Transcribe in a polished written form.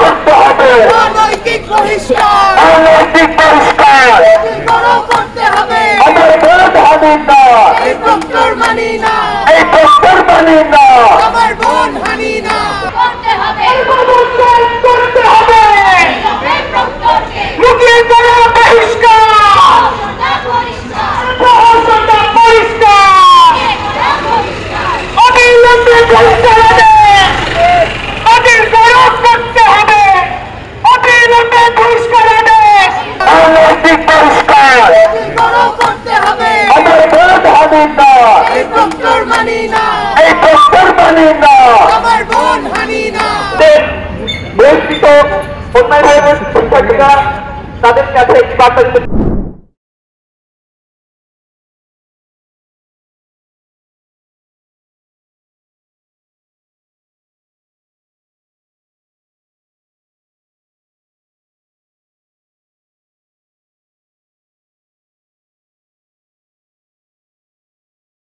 করতে হবে। অনৈতিক বহিষ্কার করতে হবে। আমার ভোট হানি না, এই প্রক্টর মানি না, এই প্রক্টর মানি না, আমার বোন হানি না। করতে হবে, করতে হবে। এই প্রক্টরকে লুকিয়ে পড়ো বহিষ্কার, প্রহসনটা পরিষ্কার, অবিলম্বে বহিষ্কার আদেশ, তাদের গরম করতে হবে, অবিলম্বে বহিষ্কার আদেশ। অনৈতিক বহিষ্কার করতে হবে। আমার ভোট হানি না, এই প্রক্টর মানি না, এই প্রক্টর মানি না। আমার বোন হানি না। বহিষ্কৃত অন্যায়ভাবে শিক্ষার্থীরা তাদের কাছে একটি বার্তা দিতে